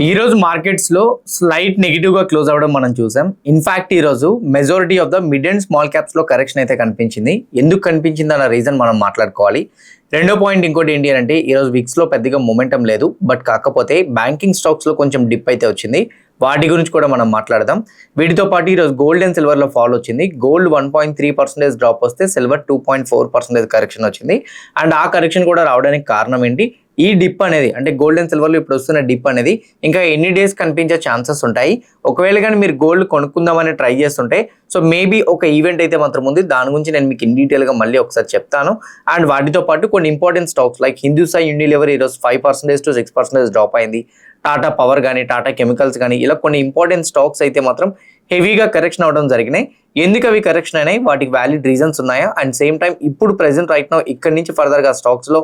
ఈ రోజు మార్కెట్స్ లో స్లైట్ నెగిటివ్ గా క్లోజ్ అవ్వడం మనం చూసాం. ఇన్ఫాక్ట్ ఈ రోజు majority of the mid and small caps లో కరెక్షన్ అయితే కనిపించింది. ఎందుకు కనిపించింది అన్న రీజన్ మనం మాట్లాడుకోవాలి. రెండో పాయింట్ ఇంకోటి ఏంటి అంటే ఈ రోజు విక్స్ లో పెద్దగా మొమెంటం లేదు, బట్ కాకపోతే బ్యాంకింగ్ స్టాక్స్ లో కొంచెం డిప్ అయితే వచ్చింది. వాటి గురించి కూడా మనం మాట్లాడదాం. వీటితో పాటు ఈరోజు గోల్డ్ అండ్ సిల్వర్ లో ఫాల్ వచ్చింది. గోల్డ్ 1.3% డ్రాప్ వస్తే సిల్వర్ 2.4% కరెక్షన్ వచ్చింది. అండ్ ఆ కరెక్షన్ కూడా రావడానికి కారణం ఏంటి, ఈ డిప్ అనేది అంటే గోల్డ్ అండ్ సిల్వర్లో ఇప్పుడు వస్తున్న డిప్ అనేది ఇంకా ఎన్ని డేస్ కనిపించే ఛాన్సెస్ ఉంటాయి. ఒకవేళ కానీ మీరు గోల్డ్ కొనుక్కుందామని ట్రై చేస్తుంటే సో మేబీ ఒక ఈవెంట్ అయితే మాత్రం ఉంది. దాని గురించి నేను మీకు ఇన్ డీటెయిల్గా మళ్ళీ ఒకసారి చెప్తాను. అండ్ వాటితో పాటు కొన్ని important stocks like Hindustan Unilever ఈరోజు 5% to 6% డ్రాప్ అయింది. టాటా పవర్ కానీ టాటా కెమికల్స్ కానీ ఇలా కొన్ని ఇంపార్టెంట్ స్టాక్స్ అయితే మాత్రం హెవీగా కరెక్షన్ అవడం జరిగినాయి. ఎందుకు అవి కరెక్షన్ అయినాయి, వాటికి వ్యాలిడ్ రీజన్స్ ఉన్నాయా, అండ్ సేమ్ టైం ఇప్పుడు ప్రెసెంట్ రైట్ నో ఇక్కడ నుంచి ఫర్దర్గా స్టాక్స్లో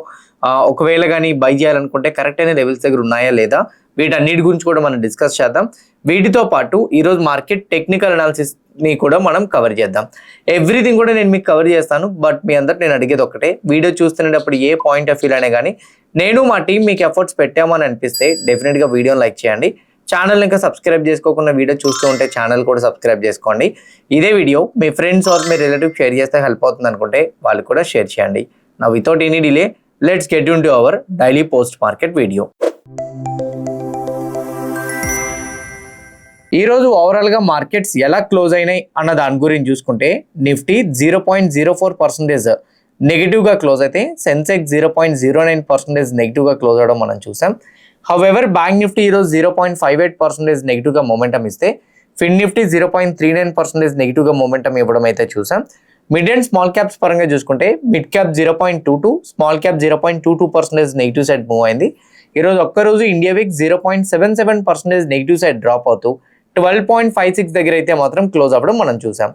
ఒకవేళ కానీ బై చేయాలనుకుంటే కరెక్ట్ అయిన లెవెల్స్ దగ్గర ఉన్నాయా లేదా, వీటన్నిటి గురించి కూడా మనం డిస్కస్ చేద్దాం. వీటితో పాటు ఈరోజు మార్కెట్ టెక్నికల్ అనాలిసిస్ని కూడా మనం కవర్ చేద్దాం. ఎవ్రీథింగ్ కూడా నేను మీకు కవర్ చేస్తాను. బట్ మీ అందరు నేను అడిగేది ఒకటే, వీడియో చూస్తున్నప్పుడు ఏ పాయింట్ ఆఫ్ వ్యూ అయినా కానీ నేను మా టీం మీకు ఎఫర్ట్స్ పెట్టామని అనిపిస్తే డెఫినెట్గా వీడియోని లైక్ చేయండి. ఛానల్ ఇంకా సబ్స్క్రైబ్ చేసుకోకుండా వీడియో చూస్తూ ఉంటే ఛానల్ కూడా సబ్స్క్రైబ్ చేసుకోండి. ఇదే వీడియో మీ ఫ్రెండ్స్ ఆర్ మీ రిలేటివ్ షేర్ చేస్తే హెల్ప్ అవుతుంది అనుకుంటే వాళ్ళు కూడా షేర్ చేయండి. నా without any delay let's get into our daily post market video. ఈరోజు ఓవరాల్గా మార్కెట్స్ ఎలా క్లోజ్ అయినాయి అన్న దాని గురించి చూసుకుంటే నిఫ్టీ 0.04% నెగిటివ్గా క్లోజ్ అయితే సెన్సెక్స్ 0.09% నెగిటివ్గా క్లోజ్ అవడం మనం చూసాం. హౌఎవర్ బ్యాంక్ నిఫ్టీ ఈరోజు 0.58% నెగిటివ్గా మొమెంటం ఇస్తే ఫిన్ నిఫ్టీ 0.39% నెగిటివ్గా మొమెంటం ఇవ్వడం అయితే చూసాం. మిడ్ అండ్ స్మాల్ క్యాప్స్ పరంగా చూసుకుంటే mid cap 0.22, small cap 0.22% negative side move అయింది. ఈరోజు ఒక్కరోజు India week 0.77% negative side drop అవుతూ 12.56 దగ్గర అయితే మాత్రం క్లోజ్ అవ్వడం మనం చూసాం.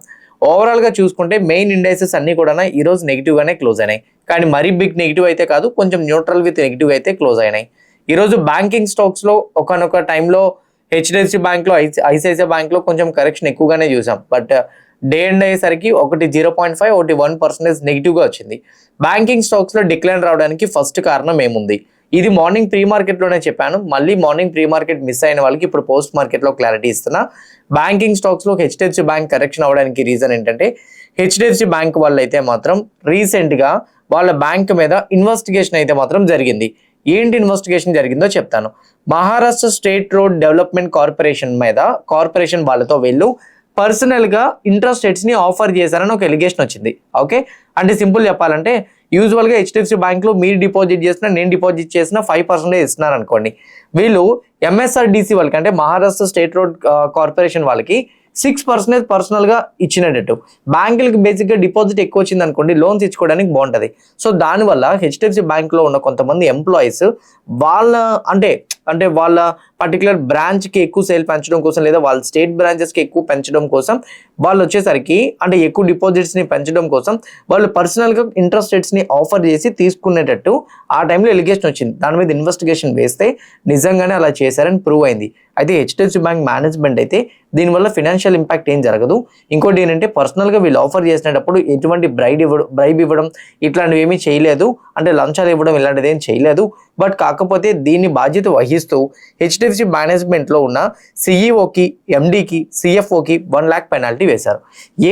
ఓవరాల్గా చూసుకుంటే మెయిన్ ఇండైసెస్ అన్ని కూడా ఈరోజు నెగిటివ్గానే క్లోజ్ అయినాయి. కానీ మరీ బిగ్ నెగిటివ్ అయితే కాదు, కొంచెం న్యూట్రల్ విత్ నెగిటివ్ అయితే క్లోజ్ అయినాయి. ఈరోజు బ్యాంకింగ్ స్టాక్స్లో ఒకనొక టైంలో హెచ్డిఎఫ్సి బ్యాంక్లో ఐసిఐసిఐ బ్యాంక్లో కొంచెం కరెక్షన్ ఎక్కువగానే చూసాం. బట్ డే ఎండ్ అయ్యేసరికి ఒకటి 0.5 ఒకటి 1% నెగిటివ్గా వచ్చింది. బ్యాంకింగ్ స్టాక్స్లో డిక్లైన్ రావడానికి ఫస్ట్ కారణం ఏముంది, ఇది మార్నింగ్ ప్రీ మార్కెట్లోనే చెప్పాను. మళ్ళీ మార్నింగ్ ప్రీ మార్కెట్ మిస్ అయిన వాళ్ళకి ఇప్పుడు పోస్ట్ మార్కెట్లో క్లారిటీ ఇస్తున్నా. బ్యాంకింగ్ స్టాక్స్లో హెచ్డిఎఫ్సి బ్యాంక్ కరెక్షన్ అవ్వడానికి రీజన్ ఏంటంటే హెచ్డిఎఫ్సి బ్యాంక్ వాళ్ళు అయితే మాత్రం రీసెంట్గా వాళ్ళ బ్యాంక్ మీద ఇన్వెస్టిగేషన్ అయితే మాత్రం జరిగింది. ఏంటి ఇన్వెస్టిగేషన్ జరిగిందో చెప్తాను. Maharashtra state road development corporation మీద కార్పొరేషన్ వాళ్ళతో వీళ్ళు పర్సనల్గా ఇంట్రెస్ట్ రేట్స్ని ఆఫర్ చేశారని ఒక ఎలిగేషన్ వచ్చింది. ఓకే, అంటే సింపుల్ చెప్పాలంటే యూజువల్గా హెచ్డిఎఫ్సి బ్యాంక్లో మీరు డిపాజిట్ చేసినా నేను డిపాజిట్ చేసినా 5% ఇస్తున్నారు అనుకోండి. వీళ్ళు ఎంఎస్ఆర్డిసి వాళ్ళకి అంటే మహారాష్ట్ర స్టేట్ రోడ్ కార్పొరేషన్ వాళ్ళకి 6% పర్సనల్గా ఇచ్చినట్టు. బ్యాంకులకి బేసిక్గా డిపాజిట్ ఎక్కువ వచ్చింది అనుకోండి, లోన్స్ ఇచ్చుకోవడానికి బాగుంటుంది. సో దానివల్ల హెచ్డిఎఫ్సి బ్యాంక్లో ఉన్న కొంతమంది ఎంప్లాయీస్ వాళ్ళ అంటే వాళ్ళ పర్టికులర్ బ్రాంచ్కి ఎక్కువ సేల్ పెంచడం కోసం లేదా వాళ్ళ స్టేట్ బ్రాంచెస్కి ఎక్కువ పెంచడం కోసం వాళ్ళు వచ్చేసరికి అంటే ఎక్కువ డిపాజిట్స్ని పెంచడం కోసం వాళ్ళు పర్సనల్గా ఇంట్రెస్ట్ రేట్స్ని ఆఫర్ చేసి తీసుకునేటట్టు ఆ టైంలో ఎలిగేషన్ వచ్చింది. దాని మీద ఇన్వెస్టిగేషన్ వేస్తే నిజంగానే అలా చేశారని ప్రూవ్ అయింది. అయితే హెచ్డిఎఫ్సి బ్యాంక్ మేనేజ్మెంట్ అయితే దీనివల్ల ఫినాన్షియల్ ఇంపాక్ట్ ఏం జరగదు. ఇంకోటి ఏంటంటే పర్సనల్గా వీళ్ళు ఆఫర్ చేసినప్పుడు ఎటువంటి బ్రైబ్ ఇవ్వడం ఇట్లాంటివి ఏమీ చేయలేదు, అంటే లంచాలు ఇవ్వడం ఇలాంటిది ఏం చేయలేదు. బట్ కాకపోతే దీన్ని బాధ్యత వహిస్తూ హెచ్డిఎఫ్సి మేనేజ్మెంట్లో ఉన్న సిఈఓకి, ఎండీకి, సిఎఫ్ఓకి 1 lakh పెనాల్టీ వేశారు.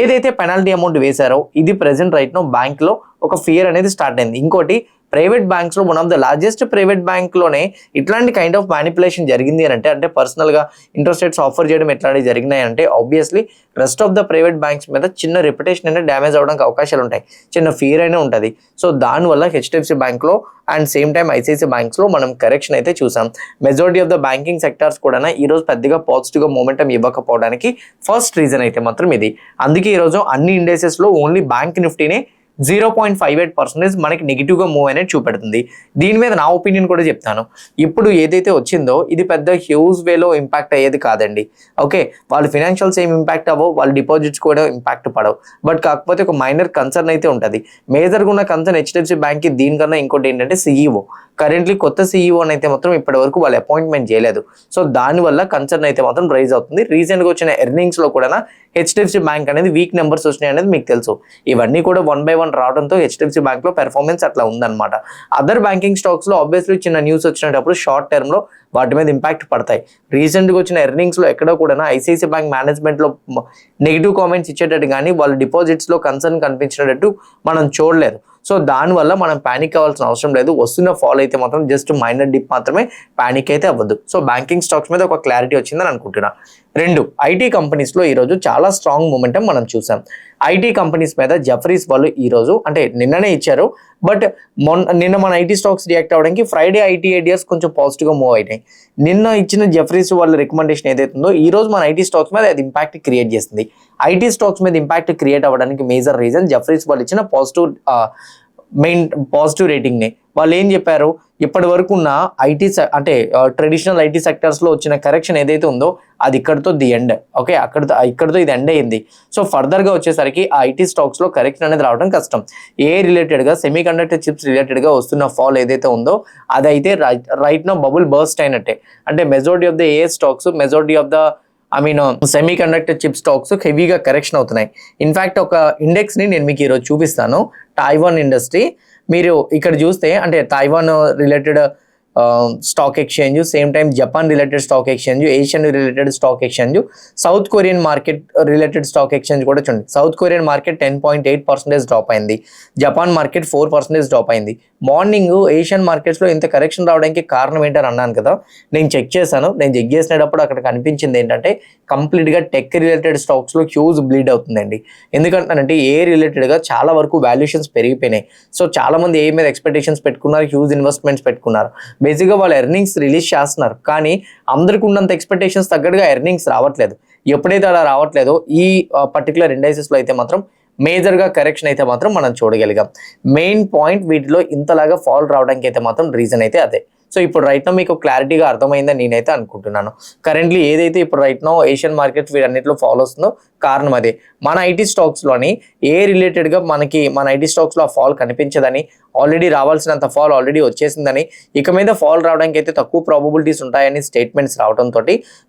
ఏదైతే పెనాల్టీ అమౌంట్ వేశారో ఇది ప్రెసెంట్ రైట్ నో బ్యాంక్లో ఒక ఫియర్ అనేది స్టార్ట్ అయింది. ఇంకోటి ప్రైవేట్ బ్యాంక్స్లో one of the largest private బ్యాంక్లోనే ఇట్లాంటి కైండ్ ఆఫ్ మ్యానిపులేషన్ జరిగింది అని అంటే పర్సనల్గా ఇంట్రెస్ట్ రేట్స్ ఆఫర్ చేయడం ఎట్లాంటివి జరిగినాయి అంటే obviously rest of the private banks మీద చిన్న రెప్యుటేషన్ అనేది డ్యామేజ్ అవడానికి అవకాశాలు ఉంటాయి, చిన్న ఫియర్ అయినా ఉంటుంది. సో దానివల్ల హెచ్డిఎఫ్సి బ్యాంక్లో అండ్ సేమ్ టైం ఐసిఐసిఐ బ్యాంక్స్లో మనం కరెక్షన్ అయితే చూసాం. Majority of the banking sectors కూడా ఈరోజు పెద్దగా పాజిటివ్గా మూమెంటం ఇవ్వకపోవడానికి ఫస్ట్ రీజన్ అయితే మాత్రం ఇది. అందుకే ఈరోజు అన్ని ఇండెక్సెస్లో ఓన్లీ బ్యాంక్ నిఫ్టీనే 0.58% మనకి నెగిటివ్గా మూవ్ అనేది చూపెడుతుంది. దీని మీద నా ఒపీనియన్ కూడా చెప్తాను. ఇప్పుడు ఏదైతే వచ్చిందో ఇది పెద్ద హ్యూజ్ వేలో ఇంపాక్ట్ అయ్యేది కాదండి. ఓకే, వాళ్ళ ఫినాన్షియల్స్ ఏం ఇంపాక్ట్ అవ్వవు, వాళ్ళ డిపాజిట్స్ కూడా ఇంపాక్ట్ పడవు. బట్ కాకపోతే ఒక మైనర్ కన్సర్న్ అయితే ఉంటుంది. మేజర్గా ఉన్న కన్సర్న్ హెచ్డిఎఫ్సి బ్యాంక్కి దీనికన్నా ఇంకోటి ఏంటంటే సిఈఓ. కరెంట్లీ కొత్త సిఈఓని అయితే మాత్రం ఇప్పటి వరకు వాళ్ళు అపాయింట్మెంట్ చేయలేదు. సో దానివల్ల కన్సర్న్ అయితే మాత్రం రైజ్ అవుతుంది. రీసెంట్గా వచ్చిన ఎర్నింగ్స్లో కూడా హెచ్డిఎఫ్సి బ్యాంక్ అనేది వీక్ నెంబర్స్ వచ్చినాయి అనేది మీకు తెలుసు. ఇవన్నీ కూడా 1 by 1 1 రావడంతో హెచ్డిఎఫ్సి బ్యాంక్ లో పెర్ఫార్మెన్స్ అట్లా ఉందన్నమాట. అదర్ బ్యాంకింగ్ స్టాక్స్ లో ఆబ్వియస్లీ చిన్న న్యూస్ వచ్చినప్పుడు షార్ట్ టర్మ్ లో వాటి మీద ఇంపాక్ట్ పడతాయి. రీసెంట్ గా వచ్చిన ఎర్నింగ్స్ లో ఎక్కడ కూడా ఐసిఐసిఐ బ్యాంక్ మేనేజ్మెంట్ లో నెగిటివ్ కామెంట్స్ ఇచ్చేటట్టు కానీ వాళ్ళ డిపాజిట్స్ లో కన్సర్న్ కనిపించినట్టు మనం చూడలేదు. సో దానివల్ల మనం ప్యానిక్ అవ్వాల్సిన అవసరం లేదు. వస్తున్న ఫాల్ అయితే మాత్రం జస్ట్ మైనర్ డిప్ మాత్రమే, ప్యానిక్ అయితే అవ్వద్దు. సో బ్యాంకింగ్ స్టాక్స్ మీద ఒక క్లారిటీ వచ్చిందని అనుకుంటున్నా. 2 ఐటీ కంపెనీస్లో ఈరోజు చాలా స్ట్రాంగ్ మూమెంటం మనం చూసాం. ఐటీ కంపెనీస్ మీద జెఫరీస్ వాళ్ళు ఈరోజు అంటే నిన్ననే ఇచ్చారు, బట్ నిన్న మన ఐటీ స్టాక్స్ రియాక్ట్ అవ్వడానికి ఫ్రైడే ఐటీ ఐడియాస్ కొంచెం పాజిటివ్గా మూవ్ అయినాయి. నిన్న ఇచ్చిన జెఫరీస్ వాళ్ళ రికమెండేషన్ ఏదైతే ఉందో ఈ రోజు మన ఐటీ స్టాక్స్ మీద అది ఇంపాక్ట్ క్రియేట్ చేస్తుంది. ఐటీ స్టాక్స్ మీద ఇంపాక్ట్ క్రియేట్ అవ్వడానికి మేజర్ రీజన్ జెఫరీస్ వాళ్ళు ఇచ్చిన పాజిటివ్ రేటింగ్ ని. వాళ్ళు ఏం చెప్పారు, ఇప్పటి వరకు ఉన్న ఐటీ అంటే ట్రెడిషనల్ ఐటీ సెక్టర్స్ లో వచ్చిన కరెక్షన్ ఏదైతే ఉందో అది ఇక్కడతో ది ఎండ్. ఓకే, ఇక్కడతో ఇది ఎండ్ అయింది. సో ఫర్దర్ గా వచ్చేసరికి ఆ ఐటీ స్టాక్స్ లో కరెక్షన్ అనేది రావడం కష్టం. ఏ రిలేటెడ్ గా సెమీ కండక్టర్ చిప్స్ రిలేటెడ్ గా వస్తున్న ఫాల్ ఏదైతే ఉందో అదైతే రైట్ నో బబుల్ బర్స్ట్ అయినట్టే. అంటే majority of the A stocks, majority of the semi conductor chip stocks హెవీగా కరెక్షన్ అవుతున్నాయి. ఇన్ఫాక్ట్ ఒక ఇండెక్స్ ని నేను మీకు ఈరోజు చూపిస్తాను, తైవాన్ ఇండస్ట్రీ. మీరు ఇక్కడ చూస్తే అంటే Taiwan related stock exchange, same time Japan related stock exchange, Asian related stock exchange, south Korean market related stock exchange కూడా చూడండి. సౌత్ కొరియన్ మార్కెట్ 10.8% డ్రాప్ అయింది, జపాన్ మార్కెట్ 4% డ్రాప్ అయింది. మార్నింగ్ ఏషియన్ మార్కెట్స్లో ఇంత కరెక్షన్ రావడానికి కారణం ఏంటని అన్నాను కదా, నేను చెక్ చేశాను. నేను చెక్ చేసినప్పుడు అక్కడ కనిపించింది ఏంటంటే కంప్లీట్గా టెక్ రిలేటెడ్ స్టాక్స్లో హ్యూజ్ బ్లీడ్ అవుతుందండి. ఎందుకంటే ఏ రిలేటెడ్గా చాలా వరకు వాల్యుయేషన్స్ పెరిగిపోయినాయి. సో చాలా మంది ఏ మీద ఎక్స్పెక్టేషన్స్ పెట్టుకున్నారు, హ్యూజ్ ఇన్వెస్ట్మెంట్స్ పెట్టుకున్నారు. బేసిక్గా వాళ్ళు ఎర్నింగ్స్ రిలీజ్ చేస్తున్నారు, కానీ అందరికి ఉన్నంత ఎక్స్పెక్టేషన్స్ తగ్గట్టుగా ఎర్నింగ్స్ రావట్లేదు. ఎప్పుడైతే అలా రావట్లేదో ఈ పర్టికులర్ ఇండైసెస్లో అయితే మాత్రం మేజర్గా కరెక్షన్ అయితే మాత్రం మనం చూడగలిగాం. మెయిన్ పాయింట్ వీటిలో ఇంతలాగా ఫాల్ రావడానికి అయితే మాత్రం రీజన్ అయితే అదే. సో ఇప్పుడు రైట్ నో మీకు క్లారిటీగా అర్థమైందని నేనైతే అనుకుంటున్నాను. కరెంట్లీ ఏదైతే ఇప్పుడు రైట్ నో ఏషియన్ మార్కెట్స్ వీటన్నిటిలో ఫాలో వస్తుందో కారణం అదే. మన ఐటీ స్టాక్స్లోని ఏ రిలేటెడ్గా మన ఐటీ స్టాక్స్లో ఆ ఫాల్ కనిపించదని, ఆల్రెడీ రావాల్సినంత ఫాల్ ఆల్రెడీ వచ్చేసిందని, ఇక మీద ఫాల్ రావడానికి అయితే తక్కువ ప్రాబబిలిటీస్ ఉంటాయని స్టేట్మెంట్స్ రావడంతో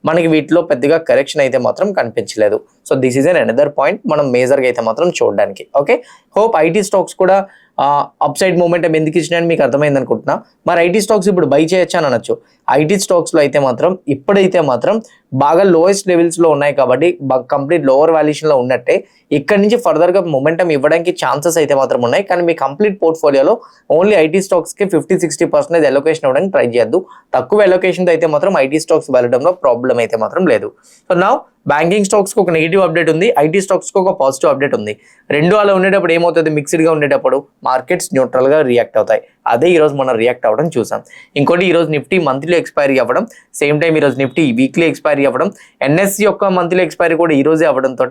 మనకి వీటిలో పెద్దగా కరెక్షన్ అయితే మాత్రం కనిపించలేదు. So this is an another point మనం మేజర్గా అయితే మాత్రం చూడడానికి. ఓకే, హోప్ ఐటీ స్టాక్స్ కూడా అప్ సైడ్ మూమెంటం ఎందుకు ఇచ్చినాయని మీకు అర్థమైంది అనుకుంటున్నా. మరి ఐటీ స్టాక్స్ ఇప్పుడు బై చేయొచ్చా అని అనొచ్చు. ఐటీ స్టాక్స్లో అయితే మాత్రం ఇప్పుడైతే మాత్రం బాగా లోయెస్ట్ లెవెల్స్లో ఉన్నాయి కాబట్టి కంప్లీట్ లోవర్ వాల్యుయేషన్లో ఉన్నట్టే. ఇక్కడ నుంచి ఫర్దర్గా మొమెంటం ఇవ్వడానికి ఛాన్సెస్ అయితే మాత్రం ఉన్నాయి. కానీ మీ కంప్లీట్ పోర్ట్ఫోలియోలో ఓన్లీ ఐటీ స్టాక్స్కి 50-60% ఎలొకేషన్ ఇవ్వడానికి ట్రై చేయొద్దు. తక్కువ ఎలొకేషన్తో అయితే మాత్రం ఐటీ స్టాక్స్ వెళ్ళడంలో ప్రాబ్లం అయితే మాత్రం లేదు. సో నా బ్యాంకింగ్ స్టాక్స్కి ఒక నెగిటివ్ అప్డేట్ ఉంది, ఐటీ స్టాక్స్కి ఒక పాజిటివ్ అప్డేట్ ఉంది. రెండు అలా ఉండేటప్పుడు ఏమవుతుంది, మిక్స్డ్గా ఉండేటప్పుడు మార్కెట్స్ న్యూట్రల్గా రియాక్ట్ అవుతాయి. అదే ఈరోజు మనం రియాక్ట్ అవ్వడం చూసాం. ఇంకోటి ఈరోజు నిఫ్టీ మంత్లీ ఎక్స్పైరీ అవ్వడం, సేమ్ టైం ఈరోజు నిఫ్టీ వీక్లీ ఎక్స్పైరీ అవ్వడం, ఎన్ఎస్సి యొక్క మంత్లీ ఎక్స్పైరీ కూడా ఈరోజే అవ్వడంతో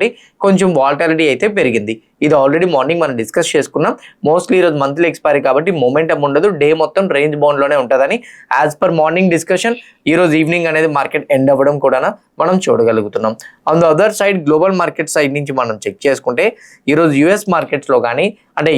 కొంచెం వాల్టాలిటీ అయితే పెరిగింది. ఇది ఆల్రెడీ మార్నింగ్ మనం డిస్కస్ చేసుకున్నాం. మోస్ట్లీ ఈరోజు మంత్లీ ఎక్స్పైరీ కాబట్టి మొమెంటం ఉండదు, డే మొత్తం రేంజ్ బౌండ్లోనే ఉంటుందని యాజ్ పర్ మార్నింగ్ డిస్కషన్ ఈరోజు ఈవినింగ్ అనేది మార్కెట్ ఎండ్ అవ్వడం కూడా మనం చూడగలుగుతున్నాం. On the other side global market side నుంచి మనం చెక్ చేసుకుంటే ఈరోజు యూఎస్ మార్కెట్స్లో కానీ అంటే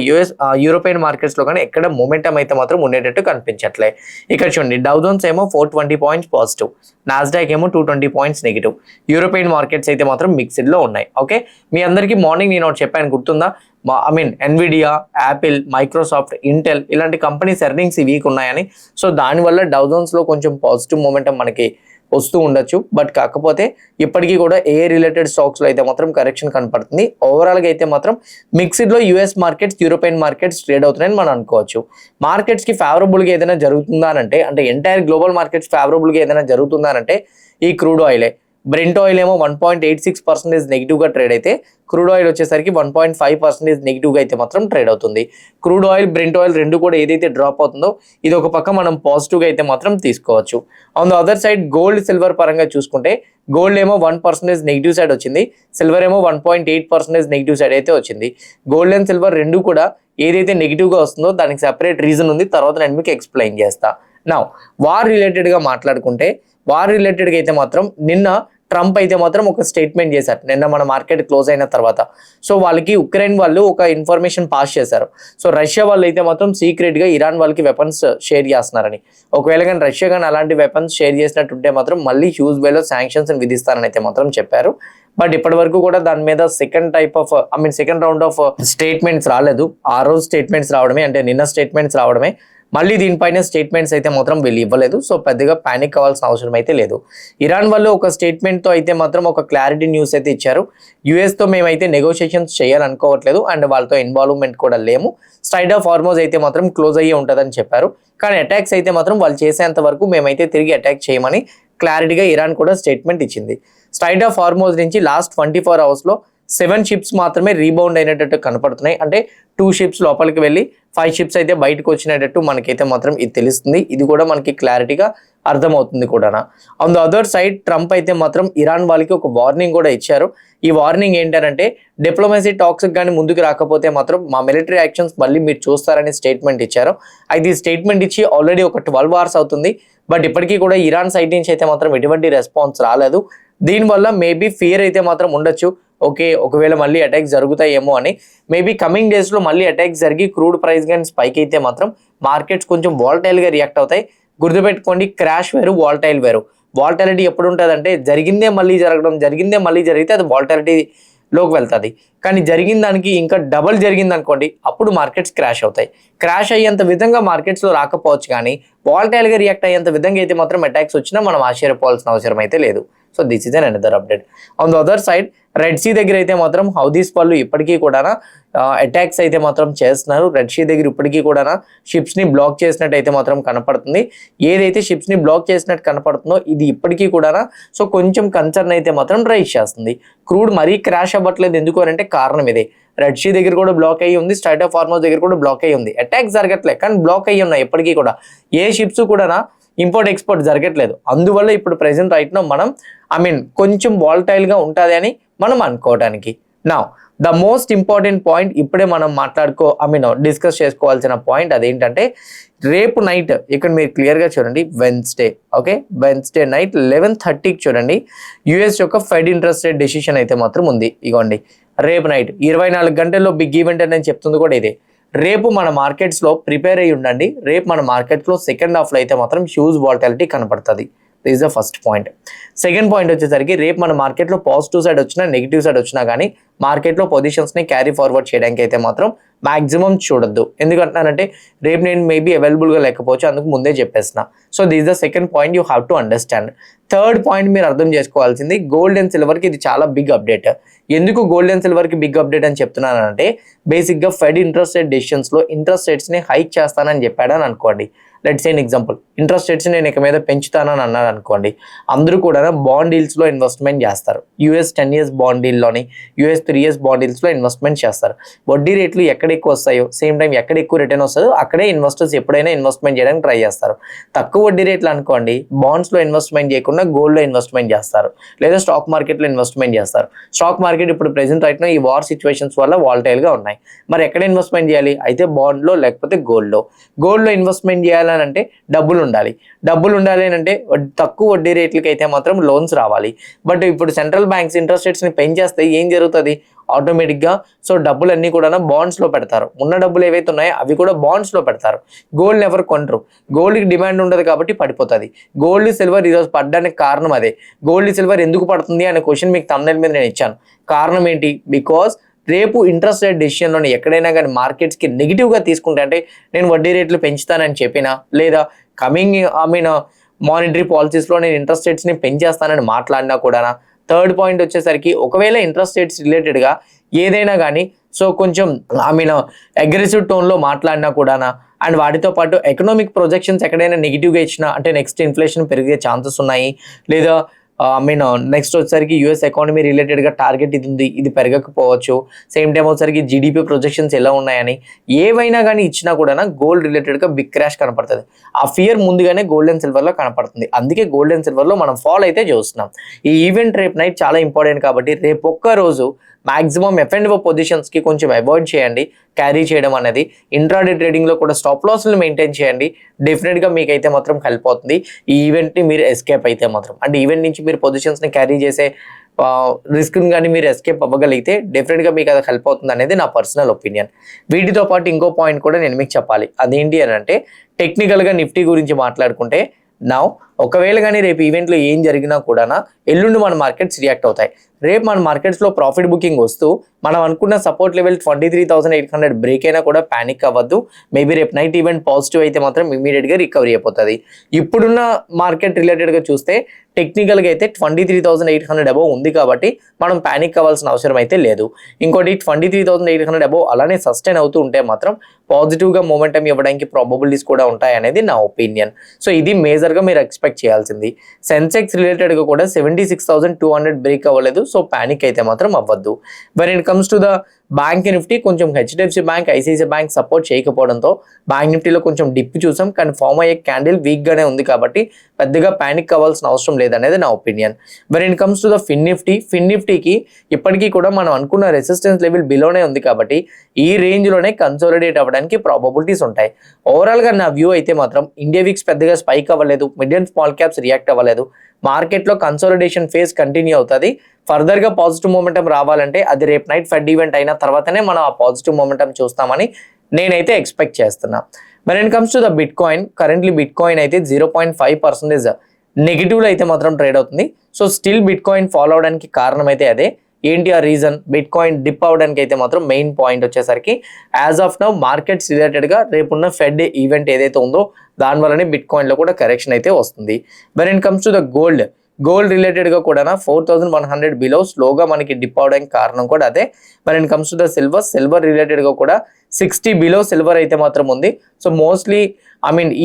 యూరోపియన్ మార్కెట్స్లో కానీ ఎక్కడ మొమెంటం అయితే మాత్రం ఉండేటట్టు కనిపించట్లే. ఇక్కడ చూడండి, డౌ జోన్స్ ఏమో 420 పాయింట్స్ పాజిటివ్, నాస్డాక్ ఏమో 220 పాయింట్స్ నెగిటివ్. యూరోపియన్ మార్కెట్స్ అయితే మాత్రం మిక్స్డ్లో ఉన్నాయి. ఓకే, మీ అందరికీ మార్నింగ్ నేను ఒకటి చెప్పాను గుర్తుందా, ఎన్విడియా, యాపిల్, మైక్రోసాఫ్ట్, ఇంటెల్ ఇలాంటి కంపెనీస్ ఎర్నింగ్స్ వీక్ ఉన్నాయని. సో దానివల్ల డౌ జోన్స్లో కొంచెం పాజిటివ్ మొమెంటం మనకి వస్తూ ఉండొచ్చు. బట్ కాకపోతే ఇప్పటికీ కూడా ఏ రిలేటెడ్ స్టాక్స్లో అయితే మాత్రం కరెక్షన్ కనపడుతుంది. ఓవరాల్గా అయితే మాత్రం మిక్స్డ్లో US markets, European markets trade అవుతున్నాయని మనం అనుకోవచ్చు. మార్కెట్స్కి ఫేవరబుల్గా ఏదైనా జరుగుతుందా అంటే ఎంటైర్ గ్లోబల్ మార్కెట్స్ ఫేవరబుల్గా ఏదైనా జరుగుతుందా అంటే ఈ క్రూడ్ ఆయిలే. బ్రెంట్ ఆయిల్ ఏమో 1.86% నెగిటివ్గా ట్రేడ్ అయితే క్రూడ్ ఆయిల్ వచ్చేసరికి 1.5% నెగిటివ్గా అయితే మాత్రం ట్రేడ్ అవుతుంది. క్రూడ్ ఆయిల్, బ్రెంట్ ఆయిల్ రెండు కూడా ఏదైతే డ్రాప్ అవుతుందో ఇది ఒక పక్క మనం పాజిటివ్గా అయితే మాత్రం తీసుకోవచ్చు. On the other side gold, silver పరంగా చూసుకుంటే గోల్డ్ ఏమో 1% నెగిటివ్ సైడ్ వచ్చింది, సిల్వర్ ఏమో 1.8% నెగిటివ్ సైడ్ అయితే వచ్చింది. గోల్డ్ అండ్ సిల్వర్ రెండు కూడా ఏదైతే నెగిటివ్గా వస్తుందో దానికి సెపరేట్ రీజన్ ఉంది, తర్వాత నేను మీకు ఎక్స్ప్లెయిన్ చేస్తా. నా వార్ రిలేటెడ్గా మాట్లాడుకుంటే వార్ రిలేటెడ్గా అయితే మాత్రం నిన్న ట్రంప్ అయితే మాత్రం ఒక స్టేట్మెంట్ చేశారు నిన్న మన మార్కెట్ క్లోజ్ అయిన తర్వాత. సో వాళ్ళకి ఉక్రెయిన్ వాళ్ళు ఒక ఇన్ఫర్మేషన్ పాస్ చేశారు. సో రష్యా వాళ్ళు అయితే మాత్రం సీక్రెట్గా ఇరాన్ వాళ్ళకి వెపన్స్ షేర్ చేస్తున్నారని. ఒకవేళ కానీ రష్యా కానీ అలాంటి వెపన్స్ షేర్ చేసినట్టుంటే మాత్రం మళ్ళీ హ్యూజ్ వేలో శాంక్షన్స్ విధిస్తారని అయితే మాత్రం చెప్పారు. బట్ ఇప్పటి వరకు కూడా దాని మీద సెకండ్ రౌండ్ ఆఫ్ స్టేట్మెంట్స్ రాలేదు. ఆ రోజు స్టేట్మెంట్స్ రావడమే, అంటే నిన్న స్టేట్మెంట్స్ రావడమే. మళ్ళీ దీనిపైన స్టేట్మెంట్స్ అయితే మాత్రం వీళ్ళు ఇవ్వలేదు. సో పెద్దగా ప్యానిక్ అవ్వాల్సిన అవసరం అయితే లేదు. ఇరాన్ వాళ్ళు ఒక స్టేట్మెంట్తో అయితే మాత్రం ఒక క్లారిటీ న్యూస్ అయితే ఇచ్చారు. యుఎస్తో మేమైతే నెగోషియేషన్స్ చేయాలనుకోవట్లేదు అండ్ వాళ్ళతో ఇన్వాల్వ్మెంట్ కూడా లేము. స్ట్రైట్ ఆఫ్ హార్మోజ్ అయితే మాత్రం క్లోజ్ అయ్యే ఉంటుందని చెప్పారు. కానీ అటాక్స్ అయితే మాత్రం వాళ్ళు చేసేంత వరకు మేమైతే తిరిగి అటాక్ చేయమని క్లారిటీగా ఇరాన్ కూడా స్టేట్మెంట్ ఇచ్చింది. స్ట్రైట్ ఆఫ్ హార్మోజ్ నుంచి లాస్ట్ 24 అవర్స్లో 7 షిప్స్ మాత్రమే రీబౌండ్ అయినట్టు కనపడుతున్నాయి. అంటే 2 షిప్స్ లోపలికి వెళ్ళి 5 షిప్స్ అయితే బయటకు వచ్చినట్టు మనకైతే మాత్రం ఇది తెలుస్తుంది. ఇది కూడా మనకి క్లారిటీగా అర్థమవుతుంది కూడా. On the other side Trump అయితే మాత్రం ఇరాన్ వాళ్ళకి ఒక వార్నింగ్ కూడా ఇచ్చారు. ఈ వార్నింగ్ ఏంటంటే డిప్లొమసీ టాక్స్ కానీ ముందుకు రాకపోతే మాత్రం మా మిలిటరీ యాక్షన్స్ మళ్ళీ మీరు చూస్తారని స్టేట్మెంట్ ఇచ్చారు. అయితే ఈ స్టేట్మెంట్ ఇచ్చి ఆల్రెడీ ఒక 12 అవర్స్ అవుతుంది. బట్ ఇప్పటికీ కూడా ఇరాన్ సైడ్ నుంచి అయితే మాత్రం ఎటువంటి రెస్పాన్స్ రాలేదు. దీనివల్ల మేబీ ఫియర్ అయితే మాత్రం ఉండొచ్చు. ఓకే, ఒకవేళ మళ్ళీ అటాక్స్ జరుగుతాయేమో అని. మేబీ కమింగ్ డేస్లో మళ్ళీ అటాక్స్ జరిగి క్రూడ్ ప్రైస్ కానీ స్పైక్ అయితే మాత్రం మార్కెట్స్ కొంచెం వాలటైల్గా రియాక్ట్ అవుతాయి. గుర్తుపెట్టుకోండి, క్రాష్ వేరు, వాలటైల్ వేరు. వాలటాలిటీ ఎప్పుడు ఉంటుంది అంటే జరిగిందే మళ్ళీ జరిగితే అది వాలటాలిటీలోకి వెళ్తుంది. కానీ జరిగిన దానికి ఇంకా డబల్ జరిగింది అనుకోండి, అప్పుడు మార్కెట్స్ క్రాష్ అవుతాయి. క్రాష్ అయ్యేంత విధంగా మార్కెట్స్లో రాకపోవచ్చు, కానీ వాలటైల్గా రియాక్ట్ అయ్యేంత విధంగా అయితే మాత్రం అటాక్స్ వచ్చినా మనం ఆశ్చర్యపోవాల్సిన అవసరం అయితే లేదు. So this is an another update. On the other side Red Sea దగ్గర అయితే మాత్రం హౌదీస్ వాళ్ళు ఇప్పటికీ కూడా అటాక్స్ అయితే మాత్రం చేస్తున్నారు. రెడ్ సీ దగ్గర ఇప్పటికీ కూడా షిప్స్ని బ్లాక్ చేసినట్టు అయితే మాత్రం కనపడుతుంది. ఏదైతే షిప్స్ని బ్లాక్ చేసినట్టు కనపడుతుందో ఇది ఇప్పటికీ కూడా సో కొంచెం కన్సర్న్ అయితే మాత్రం రైజ్ చేస్తుంది. క్రూడ్ మరీ క్రాష్ అవ్వట్లేదు. ఎందుకు అని అంటే కారణం ఇదే. రెడ్ సీ దగ్గర కూడా బ్లాక్ అయ్యి ఉంది, స్ట్రైట్ ఆఫ్ హార్మోజ్ దగ్గర కూడా బ్లాక్ అయ్యి ఉంది. అటాక్స్ జరగట్లేదు కానీ బ్లాక్ అయ్యి ఉన్నాయి. ఎప్పటికీ కూడా ఏ షిప్స్ కూడా ఇంపోర్ట్ ఎక్స్పోర్ట్ జరగట్లేదు. అందువల్ల ఇప్పుడు ప్రెసెంట్ రైట్నో మనం కొంచెం వాలటైల్గా ఉంటుంది అని మనం అనుకోవడానికి. నా ద మోస్ట్ ఇంపార్టెంట్ పాయింట్ ఇప్పుడే మనం డిస్కస్ చేసుకోవాల్సిన పాయింట్ అదేంటంటే రేపు నైట్ ఇక్కడ మీరు క్లియర్గా చూడండి, వెన్స్డే నైట్ 11:30కి చూడండి యుఎస్ యొక్క ఫెడ్ ఇంట్రెస్ట్ రేట్ డెసిషన్ అయితే మాత్రం ఉంది. ఇగోండి రేపు నైట్ 24 గంటల్లో బిగ్ ఈవెంట్ అని చెప్తుంది కూడా ఇదే. రేపు మన మార్కెట్స్లో ప్రిపేర్ అయ్యి ఉండండి. రేపు మన మార్కెట్స్లో సెకండ్ హాఫ్లో అయితే మాత్రం హ్యూజ్ వాలటాలిటీ కనపడుతుంది. This is the first point. Second point వచ్చేసరికి రేపు మన మార్కెట్లో పాజిటివ్ సైడ్ వచ్చినా నెగిటివ్ సైడ్ వచ్చినా కానీ మార్కెట్లో పొజిషన్స్ని క్యారీ ఫార్వర్డ్ చేయడానికి అయితే మాత్రం మాక్సిమం చూడొద్దు. ఎందుకంటున్నానంటే రేపు నేను మేబీ అవైలబుల్గా లేకపోవచ్చు, అందుకు ముందే చెప్పేస్తున్నా. So this the second point you have to understand. Third point మీరు అర్థం చేసుకోవాల్సింది గోల్డ్ అండ్ సిల్వర్కి ఇది చాలా బిగ్ అప్డేట్. ఎందుకు గోల్డ్ అండ్ సిల్వర్కి బిగ్ అప్డేట్ అని చెప్తున్నానంటే బేసిక్గా ఫెడ్ ఇంట్రెస్ట్ రేట్ డెసిషన్స్లో ఇంట్రెస్ట్ రేట్స్ని హైక్ చేస్తానని చెప్పాడని అనుకోండి. Let's say example, interest rates నేను ఇక మీద పెంచుతానని అన్నాను అనుకోండి, అందరూ కూడా బాండ్ డీల్స్లో ఇన్వెస్ట్మెంట్ చేస్తారు. యూఎస్ 10 years బాండ్ డీల్లోని, యూఎస్ 3 years బాండ్ డీల్స్లో ఇన్వెస్ట్మెంట్ చేస్తారు. వడ్డీ రేట్లు ఎక్కడ ఎక్కువ వస్తాయో, సేమ్ టైం ఎక్కడ ఎక్కువ రిటర్న్ వస్తుందో అక్కడే ఇన్వెస్టర్స్ ఎప్పుడైనా ఇన్వెస్ట్మెంట్ చేయడానికి ట్రై చేస్తారు. తక్కువ వడ్డీ రేట్లు అనుకోండి, బాండ్స్లో ఇన్వెస్ట్మెంట్ చేయకుండా గోల్డ్లో ఇన్వెస్ట్మెంట్ చేస్తారు, లేదా స్టాక్ మార్కెట్లో ఇన్వెస్ట్మెంట్ చేస్తారు. స్టాక్ మార్కెట్ ఇప్పుడు ప్రెసెంట్ రైట్నో ఈ వార్ సిచ్యువేషన్స్ వల్ల వాలటైల్గా ఉన్నాయి. మరి ఎక్కడ ఇన్వెస్ట్మెంట్ చేయాలి? అయితే బాండ్లో లేకపోతే గోల్డ్లో ఇన్వెస్ట్మెంట్ చేయాలి అంటే డబ్బులు ఉండాలి అని అంటే తక్కువ వడ్డీ రేట్లకి అయితే మాత్రం లోన్స్ రావాలి. బట్ ఇప్పుడు సెంట్రల్ బ్యాంక్స్ ఇంట్రెస్ట్ రేట్స్ని పెంచేస్తే ఏం జరుగుతుంది? ఆటోమేటిక్గా సో డబ్బులన్నీ కూడా బాండ్స్లో పెడతారు. ఉన్న డబ్బులు ఏవైతే ఉన్నాయో అవి కూడా బాండ్స్లో పెడతారు. గోల్డ్ ఎవరు కొనరు, గోల్డ్కి డిమాండ్ ఉండదు కాబట్టి పడిపోతుంది. గోల్డ్ సిల్వర్ ఈరోజు పడడానికి కారణం అదే. గోల్డ్ సిల్వర్ ఎందుకు పడుతుంది అనే క్వశ్చన్ మీకు థంబ్నెయిల్ మీద నేను ఇచ్చాను. కారణం ఏంటి? బికాస్ రేపు ఇంట్రెస్ట్ రేట్ డెసిషన్లోని ఎక్కడైనా కానీ మార్కెట్స్కి నెగిటివ్గా తీసుకుంటే, అంటే నేను వడ్డీ రేట్లు పెంచుతానని చెప్పినా, లేదా కమింగ్ మానిటరీ పాలసీస్లో నేను ఇంట్రెస్ట్ రేట్స్ని పెంచేస్తానని మాట్లాడినా కూడా, థర్డ్ పాయింట్ వచ్చేసరికి ఒకవేళ ఇంట్రెస్ట్ రేట్స్ రిలేటెడ్గా ఏదైనా కానీ సో కొంచెం అగ్రెసివ్ టోన్లో మాట్లాడినా కూడా, అండ్ వాటితో పాటు ఎకనామిక్ ప్రొజెక్షన్స్ ఎక్కడైనా నెగిటివ్గా ఇచ్చినా, అంటే నెక్స్ట్ ఇన్ఫ్లేషన్ పెరిగే ఛాన్సెస్ ఉన్నాయి, లేదా నెక్స్ట్ వచ్చేసరికి యూఎస్ ఎకానమీ రిలేటెడ్గా టార్గెట్ ఇది ఉంది, ఇది పెరగకపోవచ్చు, సేమ్ టైం వచ్చేసరికి జీడిపి ప్రొజెక్షన్స్ ఎలా ఉన్నాయని ఏవైనా కానీ ఇచ్చినా కూడా గోల్డ్ రిలేటెడ్గా బిగ్ క్రాష్ కనపడుతుంది. ఆ ఫియర్ ముందుగానే గోల్డ్ అండ్ సిల్వర్లో కనపడుతుంది. అందుకే గోల్డ్ అండ్ సిల్వర్లో మనం ఫాలో అయితే చూస్తున్నాం. ఈ ఈవెంట్ రేపు నైట్ చాలా ఇంపార్టెంట్ కాబట్టి రేపు ఒక్క రోజు మాక్సిమం ఎఫ్&ఓ పొజిషన్స్కి కొంచెం అవాయిడ్ చేయండి క్యారీ చేయడం అనేది. ఇంట్రాడే ట్రేడింగ్లో కూడా స్టాప్ లాస్లు మెయింటైన్ చేయండి. డెఫినెట్గా మీకైతే మాత్రం హెల్ప్ అవుతుంది ఈ ఈవెంట్ని మీరు ఎస్కేప్ అయితే మాత్రం. అంటే ఈవెంట్ నుంచి మీరు పొజిషన్స్ని క్యారీ చేసే రిస్క్ని కానీ మీరు ఎస్కేప్ అవ్వగలిగితే డెఫినెట్గా మీకు అది హెల్ప్ అవుతుంది అనేది నా పర్సనల్ ఒపీనియన్. వీటితో పాటు ఇంకో పాయింట్ కూడా నేను మీకు చెప్పాలి. అదేంటి అని అంటే టెక్నికల్గా నిఫ్టీ గురించి మాట్లాడుకుంటే నౌ ఒకవేళ కానీ రేపు ఈవెంట్లో ఏం జరిగినా కూడా ఎల్లుండి మన మార్కెట్స్ రియాక్ట్ అవుతాయి. రేపు మన మార్కెట్స్లో ప్రాఫిట్ బుకింగ్ వస్తూ మనం అనుకున్న సపోర్ట్ లెవెల్ 23,800 బ్రేక్ అయినా కూడా ప్యానిక్ అవ్వద్దు. మేబీ రేపు నైట్ ఈవెంట్ పాజిటివ్ అయితే మాత్రం ఇమీడియట్గా రికవరీ అయిపోతుంది. ఇప్పుడున్న మార్కెట్ రిలేటెడ్గా చూస్తే టెక్నికల్గా అయితే 23,800 అబోవ్ ఉంది కాబట్టి మనం ప్యానిక్ అవ్వాల్సిన అవసరం అయితే లేదు. ఇంకోటి 23,800 అబోవ్ అలానే సస్టైన్ అవుతూ ఉంటే మాత్రం పాజిటివ్గా మూమెంటం ఇవ్వడానికి ప్రాబబిలిటీస్ కూడా ఉంటాయి అనేది నా ఒపీనియన్. సో ఇది మేజర్గా మీరు ఎక్స్పెక్ట్ చేయాల్సింది. సెన్సెక్స్ రిలేటెడ్గా కూడా 76,200 బ్రేక్ అవ్వలేదు. సో ప్యానిక్ అయితే మాత్రం అవ్వద్దు. When it comes to the bank Nifty కొంచెం HDFC bank, ICICI bank support చేయకపోవడంతో బ్యాంక్ నిఫ్టీలో కొంచెం డిప్ చూసాం. కానీ ఫామ్ అయ్యే క్యాండిల్ వీక్గానే ఉంది కాబట్టి పెద్దగా ప్యానిక్ అవ్వాల్సిన అవసరం లేదనేది నా opinion. When it comes to the fin నిఫ్టీకి ఇప్పటికీ కూడా మనం అనుకున్న రెసిస్టెన్స్ లెవెల్ బిలోనే ఉంది కాబట్టి ఈ రేంజ్లోనే కన్సాలిడేట్ అవ్వడానికి ప్రాబబిలిటీస్ ఉంటాయి. ఓవరాల్గా నా వ్యూ అయితే మాత్రం ఇండియా వీక్స్ పెద్దగా స్పైక్ అవ్వలేదు, mid and small caps react అవ్వలేదు. మార్కెట్లో కన్సాలిడేషన్ ఫేజ్ కంటిన్యూ అవుతుంది. ఫర్దర్గా పాజిటివ్ మూమెంటం రావాలంటే అది రేపు నైట్ ఫెడ్ ఈవెంట్ అయిన తర్వాతనే మనం ఆ పాజిటివ్ మూమెంటం చూస్తామని నేనైతే ఎక్స్పెక్ట్ చేస్తున్నా. When it comes to the bit coin, currently bit coin అయితే 0.5% నెగిటివ్లో అయితే మాత్రం ట్రేడ్ అవుతుంది. So still bit coin follow అవడానికి కారణం అయితే అదే. ఏంటి ఆ రీజన్? బిట్ కాయిన్ డిప్ అవడానికి అయితే మాత్రం మెయిన్ పాయింట్ వచ్చేసరికి యాజ్ ఆఫ్ నౌ మార్కెట్స్ రిలేటెడ్గా రేపున్న ఫెడ్ ఈవెంట్ ఏదైతే ఉందో దానివల్లనే బిట్ కాయిన్లో కూడా కరెక్షన్ అయితే వస్తుంది. When it comes to the gold రిలేటెడ్గా కూడా 4,100 బిలో స్లోగా మనకి డిప్ అవడానికి కారణం కూడా అదే. When it comes to the silver రిలేటెడ్గా కూడా 60 బిలో సిల్వర్ అయితే మాత్రం ఉంది. సో మోస్ట్లీ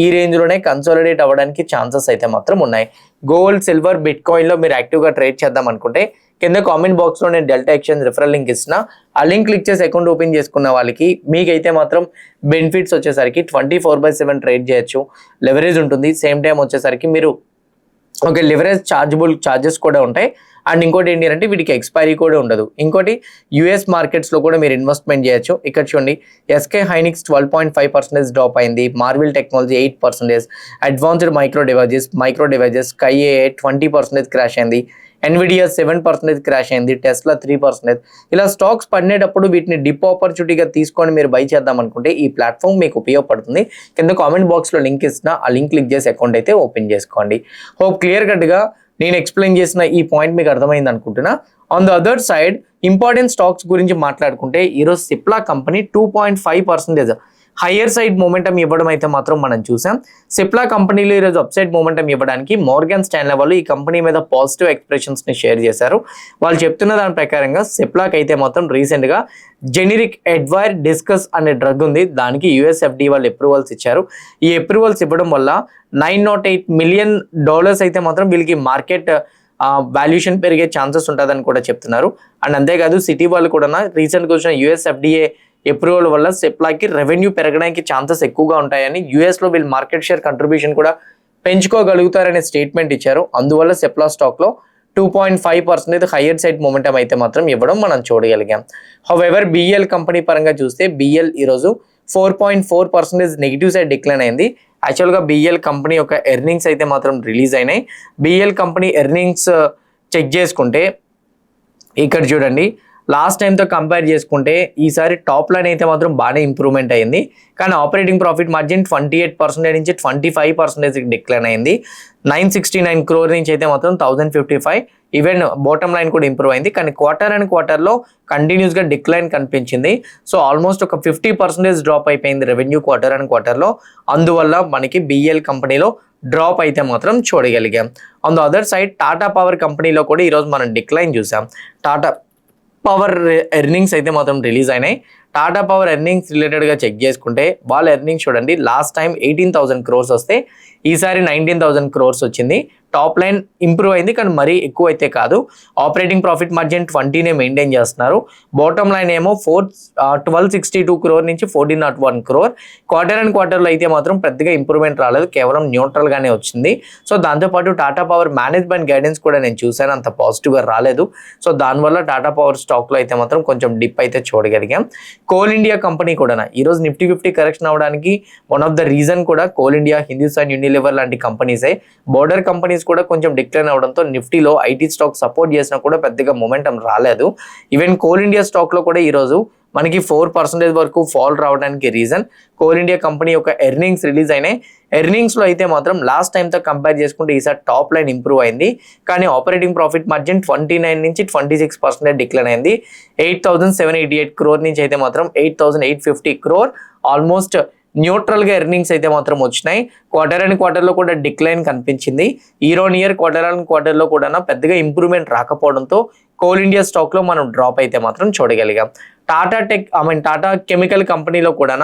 ఈ రేంజ్లోనే కన్సాలిడేట్ అవ్వడానికి ఛాన్సెస్ అయితే మాత్రం ఉన్నాయి. గోల్డ్, సిల్వర్, బిట్ కాయిన్లో మీరు యాక్టివ్గా ట్రేడ్ చేద్దాం అనుకుంటే కింద కామెంట్ బాక్స్లో నేను డెల్టా ఎక్స్చేంజ్ రిఫరల్ లింక్ ఇస్తున్నా. ఆ లింక్ క్లిక్ చేసి అకౌంట్ ఓపెన్ చేసుకున్న వాళ్ళకి మీకైతే మాత్రం బెనిఫిట్స్ వచ్చేసరికి 24/7 ట్రేడ్ చేయొచ్చు. లెవరేజ్ ఉంటుంది. సేమ్ టైం వచ్చేసరికి మీరు ఓకే లివరేజ్ చార్జెస్ కూడా ఉంటాయి. అండ్ ఇంకోటి ఏంటి అంటే వీటికి ఎక్స్పైరీ కూడా ఉండదు. ఇంకోటి యుఎస్ మార్కెట్స్లో కూడా మీరు ఇన్వెస్ట్మెంట్ చేయొచ్చు. ఇక్కడ చూడండి ఎస్కే హైనిక్స్ 12.5% డ్రాప్ అయింది. Marvell technology 8%, advanced micro devices స్కైఏ 20% క్రాష్ అయింది. ఎన్విడియా 7% క్రాష్ అయింది. టెస్లా 3%. ఇలా స్టాక్స్ పడినప్పుడు వీటిని డిప్ ఆపర్చునిటీగా తీసుకొని మీరు బై చేద్దాం అనుకుంటే ఈ ప్లాట్ఫామ్ మీకు ఉపయోగపడుతుంది. కింద కామెంట్ బాక్స్లో లింక్ ఇస్తున్నా. ఆ లింక్ క్లిక్ చేసి అకౌంట్ అయితే ఓపెన్ చేసుకోండి. హోప్ క్లియర్ కట్గా నేను ఎక్స్ప్లెయిన్ చేసిన ఈ పాయింట్ మీకు అర్థమైంది అనుకుంటున్నా. On the other side important stocks గురించి మాట్లాడుకుంటే ఈరోజు Cipla company 2.5% higher side momentum ఇవ్వడం అయితే మాత్రం మనం చూసాం. సిప్లా కంపెనీలో ఈరోజు అప్సైడ్ మూమెంటం ఇవ్వడానికి మోర్గన్ స్టాన్లీ వాళ్ళు ఈ కంపెనీ మీద పాజిటివ్ ఎక్స్ప్రెషన్స్ని షేర్ చేశారు. వాళ్ళు చెప్తున్న దాని ప్రకారంగా సిప్లాకి అయితే మాత్రం రీసెంట్గా జెనరిక్ అడ్వైర్ డిస్కస్ అనే డ్రగ్ ఉంది. దానికి యుఎస్ఎఫ్డి వాళ్ళు అప్రూవల్స్ ఇచ్చారు. ఈ అప్రూవల్స్ ఇవ్వడం వల్ల $908 మిలియన్ అయితే మాత్రం వీళ్ళకి మార్కెట్ వాల్యుయేషన్ పెరిగే ఛాన్సెస్ ఉంటుందని కూడా చెప్తున్నారు. అండ్ అంతేకాదు సిటీ వాళ్ళు కూడా రీసెంట్గా వచ్చిన యుఎస్ఎఫ్డిఏ అప్రూవల్ వల్ల సిప్లాకి రెవెన్యూ పెరగడానికి ఛాన్సెస్ ఎక్కువగా ఉంటాయని, యూఎస్లో వీళ్ళు మార్కెట్ షేర్ కంట్రిబ్యూషన్ కూడా పెంచుకోగలుగుతారనే స్టేట్మెంట్ ఇచ్చారు. అందువల్ల సిప్లా స్టాక్లో 2.5% హయ్యర్ సైడ్ మూమెంటం అయితే మాత్రం ఇవ్వడం మనం చూడగలిగాం. హౌఎవర్ బిఎల్ కంపెనీ పరంగా చూస్తే బిఎల్ ఈరోజు 4.4% నెగిటివ్ సైడ్ డిక్లైన్ అయింది. యాక్చువల్గా బిఎల్ కంపెనీ యొక్క ఎర్నింగ్స్ అయితే మాత్రం రిలీజ్ అయినాయి. బిఎల్ కంపెనీ ఎర్నింగ్స్ చెక్ చేసుకుంటే ఇక్కడ చూడండి లాస్ట్ టైంతో కంపేర్ చేసుకుంటే ఈసారి టాప్ లైన్ అయితే మాత్రం బాగానే ఇంప్రూవ్మెంట్ అయింది. కానీ ఆపరేటింగ్ ప్రాఫిట్ మార్జిన్ 28% నుంచి 25% డిక్లైన్ అయింది. 969 crore నుంచి అయితే మాత్రం 1055. ఈవెన్ బాటమ్ లైన్ కూడా ఇంప్రూవ్ అయింది. కానీ క్వార్టర్లో కంటిన్యూస్గా డిక్లైన్ కనిపించింది. సో ఆల్మోస్ట్ ఒక 50% డ్రాప్ అయిపోయింది రెవెన్యూ క్వార్టర్లో. అందువల్ల మనకి బిఎల్ కంపెనీలో డ్రాప్ అయితే మాత్రం చూడగలిగాం. On the other side Tata power కంపెనీలో కూడా ఈరోజు మనం డిక్లైన్ చూసాం. టాటా పవర్ ఎర్నింగ్స్ అయితే మాత్రం రిలీజ్ అయినాయి. టాటా పవర్ ఎర్నింగ్స్ రిలేటెడ్గా చెక్ చేసుకుంటే వాళ్ళ ఎర్నింగ్స్ చూడండి లాస్ట్ టైం 18,000 crores వస్తే ఈసారి 19,000 crores వచ్చింది. టాప్ లైన్ ఇంప్రూవ్ అయింది కానీ మరీ ఎక్కువ అయితే కాదు. ఆపరేటింగ్ ప్రాఫిట్ మార్జిన్ 20నే మెయింటైన్ చేస్తున్నారు. బాటమ్ లైన్ ఏమో 1262 crore నుంచి 1401 crore. క్వార్టర్ అండ్ క్వార్టర్లో అయితే మాత్రం పెద్దగా ఇంప్రూవ్మెంట్ రాలేదు, కేవలం న్యూట్రల్ గానే వచ్చింది. సో దాంతోపాటు టాటా పవర్ మేనేజ్మెంట్ గైడెన్స్ కూడా నేను చూశాను, అంత పాజిటివ్గా రాలేదు. సో దానివల్ల టాటా పవర్ స్టాక్లో అయితే మాత్రం కొంచెం డిప్ అయితే చూడగలిగాం. కోల్ ఇండియా కంపెనీ కూడా ఈరోజు నిఫ్టీ 50 కరెక్షన్ అవడానికి వన్ ఆఫ్ ద రీజన్ కూడా కోల్ ఇండియా, హిందుస్థాన్ యూనిలివర్ లాంటి కంపెనీసే. బోర్డర్ కంపెనీస్ కూడా కొంచెం డిక్లైన్ అవడంతో నిఫ్టీలో ఐటీ స్టాక్ సపోర్ట్ చేసినా కూడా పెద్దగా మొమెంటం రాలేదు. ఈవెన్ కోల్ ఇండియా స్టాక్ లో కూడా ఈరోజు మనకి 4% వరకు ఫాల్ రావడానికి రీజన్ కోల్ ఇండియా కంపెనీ యొక్క ఎర్నింగ్స్ రిలీజ్ అయినాయి. ఎర్నింగ్స్ లో అయితే మాత్రం లాస్ట్ టైం తో కంపేర్ చేసుకుంటే ఈసారి టాప్ లైన్ ఇంప్రూవ్ అయింది, కానీ ఆపరేటింగ్ ప్రాఫిట్ మార్జిన్ 29 నుంచి 26% డిక్లైన్ అయింది. 8788 crore నుంచి అయితే మాత్రం 8850 crore, ఆల్మోస్ట్ న్యూట్రల్ గా ఎర్నింగ్స్ అయితే మాత్రం వచ్చినాయి. క్వార్టర్ అండ్ క్వార్టర్ లో కూడా డిక్లైన్ కనిపించింది. Year on year, quarter and quarter లో కూడా పెద్దగా ఇంప్రూవ్మెంట్ రాకపోవడంతో కోల్ ఇండియా స్టాక్ లో మనం డ్రాప్ అయితే మాత్రం చూడగలిగాం. టాటా కెమికల్ కంపెనీలో కూడా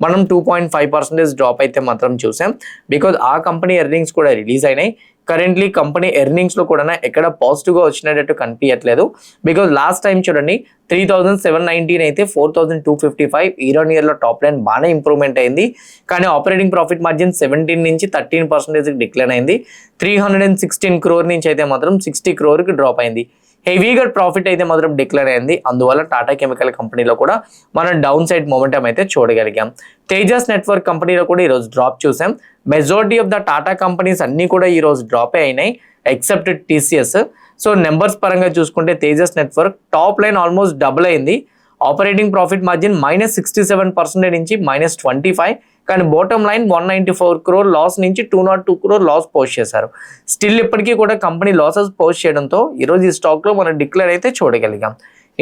మనం 2.5% డ్రాప్ అయితే మాత్రం చూసాం. బికాజ్ ఆ కంపెనీ ఎర్నింగ్స్ కూడా రిలీజ్ అయినాయి. కరెంట్లీ కంపెనీ ఎర్నింగ్స్ లో కూడా ఎక్కడ పాజిటివ్ గా వచ్చినట్టు కనిపించట్లేదు. బికాజ్ లాస్ట్ టైం చూడండి 3719 అయితే 4255, ఇయర్ ఆన్ ఇయర్ లో టాప్ లైన్ బాగానే ఇంప్రూవ్మెంట్ అయింది, కానీ ఆపరేటింగ్ ప్రాఫిట్ మార్జిన్ 17 నుంచి 13% డిక్లైన్ అయింది. 316 crore నుంచి అయితే మాత్రం 60 crore కి డ్రాప్ అయింది. హెవీగా ప్రాఫిట్ అయితే మాత్రం డిక్లేర్ అయింది. అందువల్ల టాటా కెమికల్ కంపెనీలో కూడా మనం డౌన్ సైడ్ మొమెంటం అయితే చూడగలిగాం. తేజస్ నెట్వర్క్ కంపెనీలో కూడా ఈరోజు డ్రాప్ చూసాం. Majority of the Tata companies అన్ని కూడా ఈరోజు డ్రాప్ అయినాయి ఎక్సెప్ట్ టీసీఎస్. సో నెంబర్స్ పరంగా చూసుకుంటే Tejas network top line almost double అయింది. ఆపరేటింగ్ ప్రాఫిట్ మార్జిన్ -67% నుంచి -25, కానీ బాటమ్ లైన్ 194 crore లాస్ నుంచి 202 crore లాస్ పోస్ట్ చేశారు. స్టిల్ ఇప్పటికీ కూడా కంపెనీ లాసెస్ పోస్ట్ చేయడంతో ఈరోజు ఈ స్టాక్ లో మనం డిక్లేర్ అయితే చూడగలిగాం.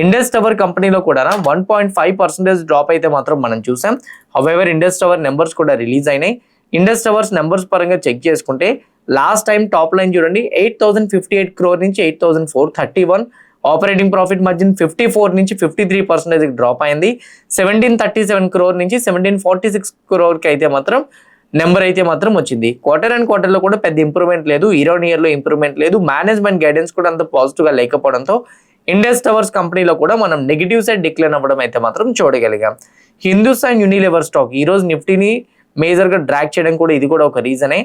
ఇండస్ టవర్ కంపెనీలో కూడా 1.5% డ్రాప్ అయితే మాత్రం మనం చూసాం. హౌవెవర్ ఇండస్ టవర్ నెంబర్స్ కూడా రిలీజ్ అయినాయి. ఇండస్ టవర్స్ నెంబర్స్ పరంగా చెక్ చేసుకుంటే లాస్ట్ టైం టాప్ లైన్ చూడండి 8058 crore నుంచి 8431, ఆపరేటింగ్ ప్రాఫిట్ మార్జిన్ 54 నుంచి 53% డ్రాప్ అయింది. 1737 crore నుంచి 1746 crore కి అయితే మాత్రం నెంబర్ అయితే మాత్రం వచ్చింది. క్వార్టర్ అండ్ క్వార్టర్ లో కూడా పెద్ద ఇంప్రూవ్మెంట్ లేదు, ఇయర్ ఆన్ ఇయర్ లో ఇంప్రూవ్మెంట్ లేదు. మేనేజ్మెంట్ గైడెన్స్ కూడా అంత పాజిటివ్ గా లేకపోవడంతో ఇండస్ టవర్స్ కంపెనీలో కూడా మనం నెగిటివ్ సైడ్ డిక్లైన్ అవ్వడం అయితే మాత్రం చూడగలిగాం. హిందుస్థాన్ యూనిలివర్ స్టాక్ ఈ రోజు నిఫ్టీని మేజర్ గా డ్రాక్ చేయడం కూడా ఇది కూడా ఒక రీజనే.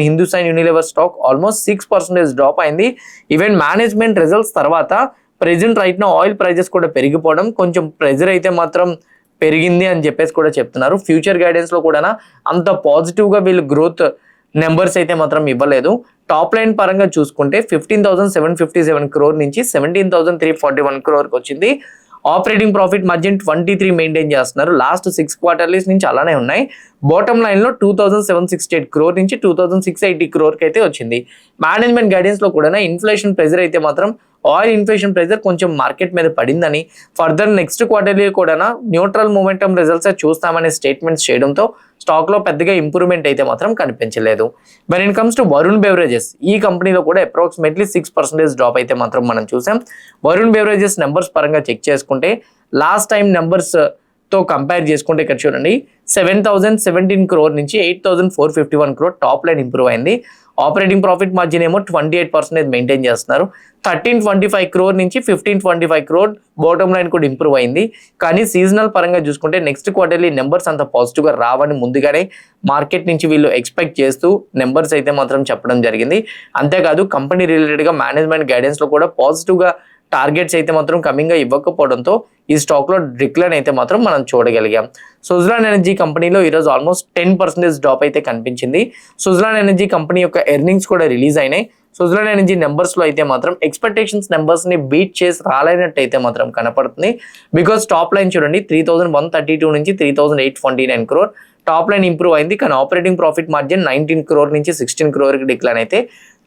Hindustan Unilever stock almost 6% drop అయింది. ఈవెన్ మేనేజ్మెంట్ రిజల్ట్స్ తర్వాత ప్రెజెంట్ రైట్ నా ఆయిల్ ప్రైజెస్ కూడా పెరిగిపోవడం, కొంచెం ప్రెజర్ అయితే మాత్రం పెరిగింది అని చెప్పేసి కూడా చెప్తున్నారు. ఫ్యూచర్ గైడెన్స్ లో కూడా అంత పాజిటివ్ గా వీళ్ళు గ్రోత్ నెంబర్స్ అయితే మాత్రం ఇవ్వలేదు. టాప్ లైన్ పరంగా చూసుకుంటే 15,757 crore నుంచి 17,341 crore వచ్చింది. ఆపరేటింగ్ ప్రాఫిట్ మార్జిన్ 23 మెయింటైన్ చేస్తున్నారు. లాస్ట్ 6 quarters నుంచి అలానే ఉన్నాయి. బాటమ్ లైన్ లో 2,768 crore నుంచి 2,680 crore కి అయితే వచ్చింది. మేనేజ్మెంట్ గైడెన్స్ లో కూడా ఇన్ఫ్లేషన్ ప్రెజర్ అయితే మాత్రం ఆయిల్ ఇన్ఫ్లేషన్ ప్రెజర్ కొంచెం మార్కెట్ మీద పడిందని, ఫర్దర్ నెక్స్ట్ క్వార్టర్లీ కూడా న్యూట్రల్ మూమెంటం రిజల్ట్స్ చూస్తామనే స్టేట్మెంట్స్ చేయడంతో స్టాక్ లో పెద్దగా ఇంప్రూవ్మెంట్ అయితే మాత్రం కనిపించలేదు. When it comes to Varun beverages, ఈ కంపెనీలో కూడా అప్రాక్సిమేట్లీ 6% డ్రాప్ అయితే మాత్రం మనం చూసాం. వరుణ్ బెవరేజెస్ నెంబర్స్ పరంగా చెక్ చేసుకుంటే లాస్ట్ టైం నెంబర్స్ తో కంపేర్ చేసుకుంటే ఇక్కడ చూడండి 7,017 crore నుంచి 8,451 crore టాప్ లైన్ ఇంప్రూవ్ అయింది. ఆపరేటింగ్ ప్రాఫిట్ మార్జిన్ ఏమో 28% మెయింటైన్ చేస్తున్నారు. 1325 crore నుంచి 1525 crore బాటమ్ లైన్ కూడా ఇంప్రూవ్ అయింది. కానీ సీజనల్ పరంగా చూసుకుంటే నెక్స్ట్ క్వార్టర్లీ నెంబర్స్ అంత పాజిటివ్ గా రావని ముందుగానే మార్కెట్ నుంచి వీళ్ళు ఎక్స్పెక్ట్ చేస్తూ నెంబర్స్ అయితే మాత్రం చెప్పడం జరిగింది. అంతేకాదు కంపెనీ రిలేటెడ్ గా మేనేజ్మెంట్ గైడెన్స్ లో కూడా పాజిటివ్ గా టార్గెట్స్ అయితే మాత్రం కమింగ్ గా ఇవ్వకపోవడంతో ఈ స్టాక్ లో డిక్లైన్ అయితే మాత్రం మనం చూడగలిగాం. సుజలాన్ ఎనర్జీ కంపెనీలో ఈరోజు ఆల్మోస్ట్ 10% డ్రాప్ అయితే కనిపించింది. సుజలాన్ ఎనర్జీ కంపెనీ యొక్క ఎర్నింగ్స్ కూడా రిలీజ్ అయినాయి. సుజలాన్ ఎనర్జీ నెంబర్స్ లో అయితే మాత్రం ఎక్స్పెక్టేషన్స్ నెంబర్స్ ని బీట్ చేసి రాలేనట్టు అయితే మాత్రం కనపడుతుంది. బికాస్ టాప్ లైన్ చూడండి 3,132 నుంచి 3,829 crore టాప్ లైన్ ఇంప్రూవ్ అయింది. కానీ ఆపరేటింగ్ ప్రాఫిట్ మార్జిన్ 19 crore నుంచి 16 crore కి డిక్లైన్ అయితే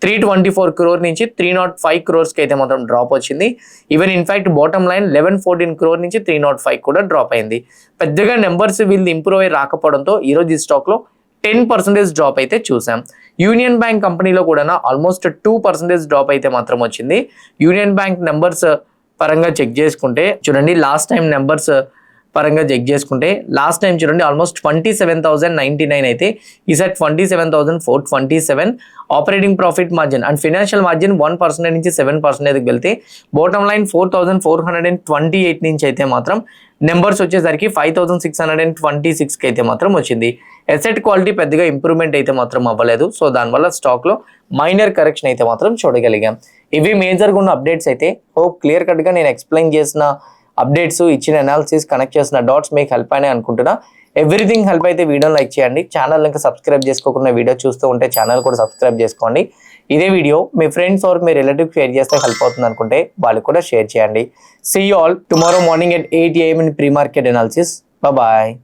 324 crore నుంచి 305 crores కి అయితే మాత్రం డ్రాప్ వచ్చింది. Even in fact bottom line 1114 crore నుంచి 305 కూడా డ్రాప్ అయింది. పెద్దగా నెంబర్స్ వీళ్ళు ఇంప్రూవ్ అయ్యి రాకపోవడంతో ఈరోజు ఈ స్టాక్ లో 10% డ్రాప్ అయితే చూసాం. యూనియన్ బ్యాంక్ కంపెనీలో కూడా ఆల్మోస్ట్ 2% డ్రాప్ అయితే మాత్రం వచ్చింది. యూనియన్ బ్యాంక్ నెంబర్స్ పరంగా చెక్ చేసుకుంటే చూడండి లాస్ట్ టైం నెంబర్స్ పరంగా చెక్ చేసుకుంటే లాస్ట్ టైం చూడండి ఆల్మోస్ట్ 27,099 అయితే ఈసారి 27,427. Operating profit margin and financial margin 1% నుంచి 7% వెళ్తే బాటమ్ లైన్ 4,428 నుంచి అయితే మాత్రం నెంబర్స్ వచ్చేసరికి 5,626కి అయితే మాత్రం వచ్చింది. ఎసెట్ క్వాలిటీ పెద్దగా ఇంప్రూవ్మెంట్ అయితే మాత్రం అవ్వలేదు. సో దానివల్ల స్టాక్లో మైనర్ కరెక్షన్ అయితే మాత్రం చూడగలిగాం. ఇవి మేజర్గా ఉన్న అప్డేట్స్ అయితే హోప్ క్లియర్ కట్గా నేను ఎక్స్ప్లెయిన్ చేసిన అప్డేట్స్ ఇచ్చిన అనాలిసిస్ కనెక్ట్ చేసిన డాట్స్ మీకు హెల్ప్ అయినాయి అనుకుంటున్నా. ఎవ్రీథింగ్ హెల్ప్ అయితే వీడియోని లైక్ చేయండి. ఛానల్ ఇంకా సబ్స్క్రైబ్ చేసుకోకుండా వీడియో చూస్తూ ఉంటే ఛానల్ కూడా సబ్స్క్రైబ్ చేసుకోండి. ఇదే వీడియో మీ ఫ్రెండ్స్ ఆర్ మీ రిలేటివ్ షేర్ చేస్తే హెల్ప్ అవుతుంది అనుకుంటే వాళ్ళకి కూడా షేర్ చేయండి. See you all tomorrow morning at 8 AM in pre-market analysis. Bye bye.